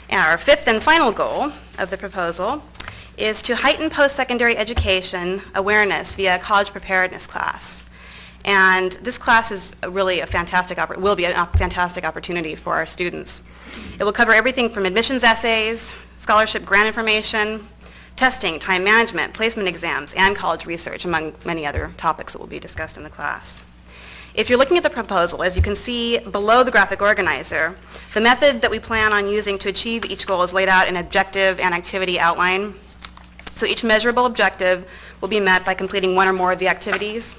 And our fifth and final goal of the proposal is to heighten post-secondary education awareness via a college preparedness class. And this class is really will be a fantastic opportunity for our students. It will cover everything from admissions essays, scholarship grant information, testing, time management, placement exams, and college research, among many other topics that will be discussed in the class. If you're looking at the proposal, as you can see below the graphic organizer, the method that we plan on using to achieve each goal is laid out in objective and activity outline. So each measurable objective will be met by completing one or more of the activities,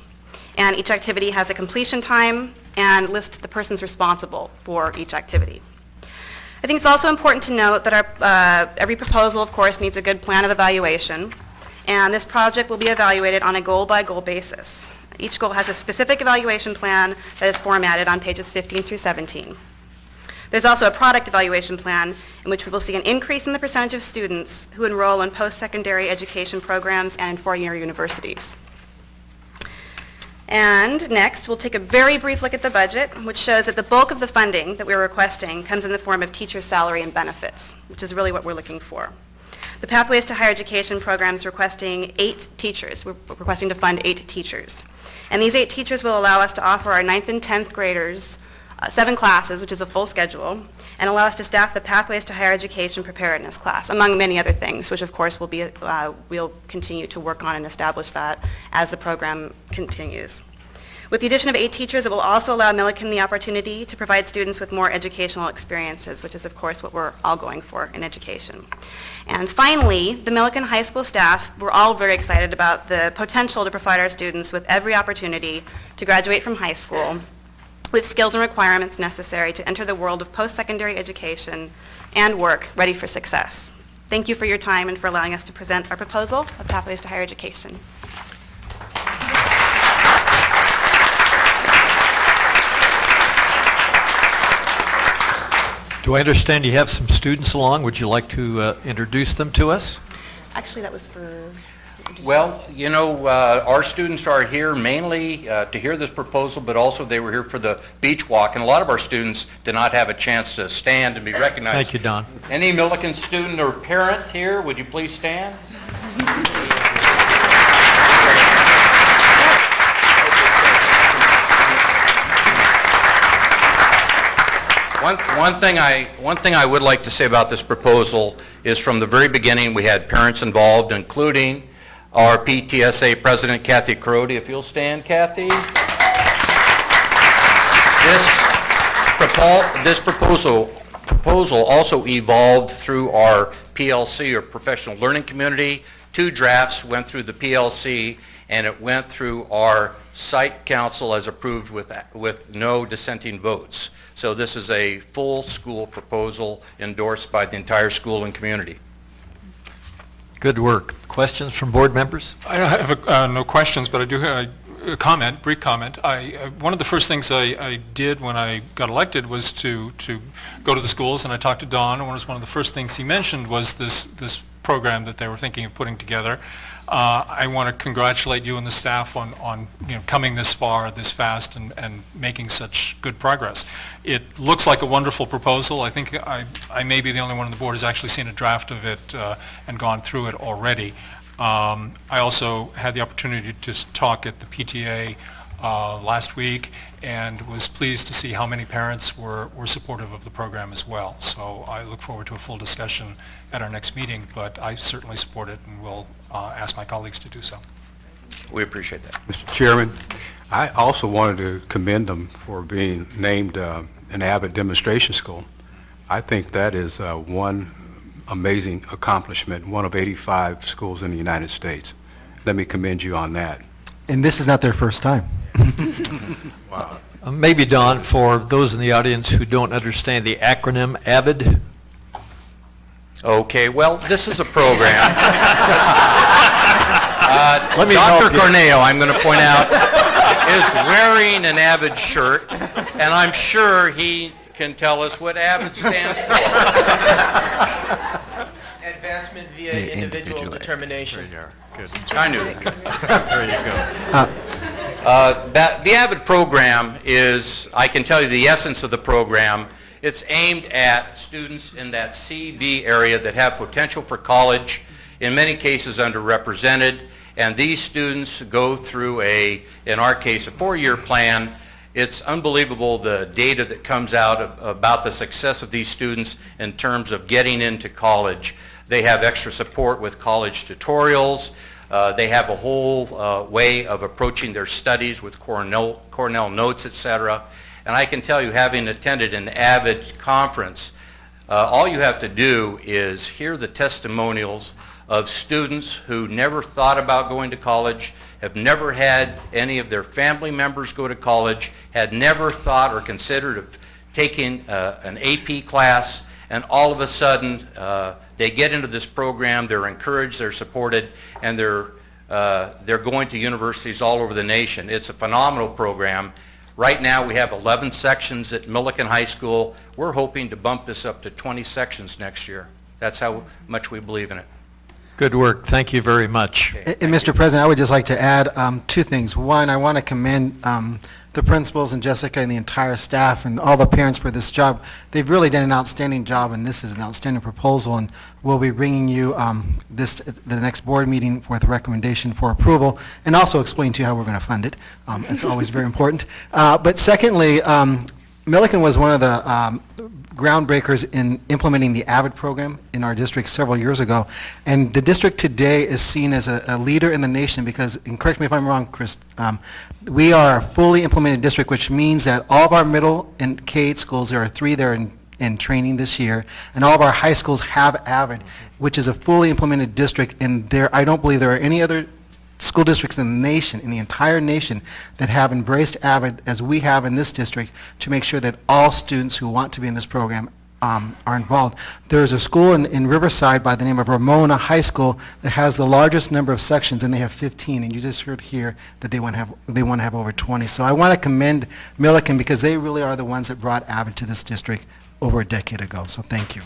and each activity has a completion time and lists the persons responsible for each activity. I think it's also important to note that every proposal, of course, needs a good plan of evaluation, and this project will be evaluated on a goal-by-goal basis. Each goal has a specific evaluation plan that is formatted on pages 15 through 17. There's also a product evaluation plan in which we will see an increase in the percentage of students who enroll in post-secondary education programs and in four-year universities. And next, we'll take a very brief look at the budget, which shows that the bulk of the funding that we're requesting comes in the form of teacher salary and benefits, which is really what we're looking for. The Pathways to Higher Education program is requesting 8 teachers. We're requesting to fund 8 teachers. And these 8 teachers will allow us to offer our 9th and 10th graders 7 classes, which is a full schedule, and allow us to staff the Pathways to Higher Education preparedness class, among many other things, which of course we'll continue to work on and establish that as the program continues. With the addition of 8 teachers, it will also allow Millikan the opportunity to provide students with more educational experiences, which is of course what we're all going for in education. And finally, the Millikan High School staff, we're all very excited about the potential to provide our students with every opportunity to graduate from high school with skills and requirements necessary to enter the world of post-secondary education and work ready for success. Thank you for your time and for allowing us to present our proposal of Pathways to Higher Education. Do I understand you have some students along? Would you like to introduce them to us? Actually, that was for... Well, you know, our students are here mainly to hear this proposal, but also they were here for the beach walk, and a lot of our students did not have a chance to stand and be recognized. Thank you, Don. Any Millikan student or parent here, would you please stand? One thing I would like to say about this proposal is from the very beginning we had parents involved, including our PTSA President, Kathy Carodi. If you'll stand, Kathy. This proposal also evolved through our PLC, or Professional Learning Community. 2 drafts went through the PLC, and it went through our site council as approved with no dissenting votes. So this is a full school proposal endorsed by the entire school and community. Good work. Questions from board members? I don't have no questions, but I do have a comment, brief comment. One of the first things I did when I got elected was to go to the schools, and I talked to Don, and one of the first things he mentioned was this program that they were thinking of putting together. I want to congratulate you and the staff on coming this far, this fast, and making such good progress. It looks like a wonderful proposal. I think I may be the only one on the board who's actually seen a draft of it and gone through it already. I also had the opportunity to talk at the PTA last week and was pleased to see how many parents were supportive of the program as well. So I look forward to a full discussion at our next meeting, but I certainly support it and will ask my colleagues to do so. We appreciate that. Mr. Chairman, I also wanted to commend them for being named an Avid demonstration school. I think that is one amazing accomplishment, one of 85 schools in the United States. Let me commend you on that. And this is not their first time. Wow. Maybe, Don, for those in the audience who don't understand the acronym AVID. Okay, well, this is a program. Let me Dr. help you. Corneo, I'm going to point out, is wearing an AVID shirt, and I'm sure he can tell us what AVID stands for. Advancement via individual determination. I knew that. There you go. The AVID program is, I can tell you the essence of the program It's aimed at students in that C-B area that have potential for college, in many cases underrepresented, and these students go through in our case, a 4-year plan. It's unbelievable the data that comes out about the success of these students in terms of getting into college. They have extra support with college tutorials. They have a whole way of approaching their studies with Cornell notes, etc. And I can tell you, having attended an AVID conference, all you have to do is hear the testimonials of students who never thought about going to college, have never had any of their family members go to college, had never thought or considered of taking an AP class, and all of a sudden they get into this program, they're encouraged, they're supported, and they're going to universities all over the nation. It's a phenomenal program. Right now we have 11 sections at Millikan High School. We're hoping to bump this up to 20 sections next year. That's how much we believe in it. Good work. Thank you very much. And Mr. President, I would just like to add 2 things. One, I want to commend the principals and Jessica and the entire staff and all the parents for this job. They've really done an outstanding job, and this is an outstanding proposal, and we'll be bringing you the next board meeting with a recommendation for approval, and also explain to you how we're going to fund it. It's always very important. But secondly, Millikan was one of the groundbreakers in implementing the AVID program in our district several years ago. And the district today is seen as a leader in the nation because, and correct me if I'm wrong, Chris, we are a fully implemented district, which means that all of our middle and K-8 schools, there are 3 there in training this year, and all of our high schools have AVID, which is a fully implemented district, and I don't believe there are any other school districts in the nation, in the entire nation, that have embraced AVID as we have in this district to make sure that all students who want to be in this program are involved. There's a school in Riverside by the name of Ramona High School that has the largest number of sections, and they have 15, and you just heard here that they want to have over 20. So I want to commend Millikan because they really are the ones that brought AVID to this district over a decade ago. So thank you.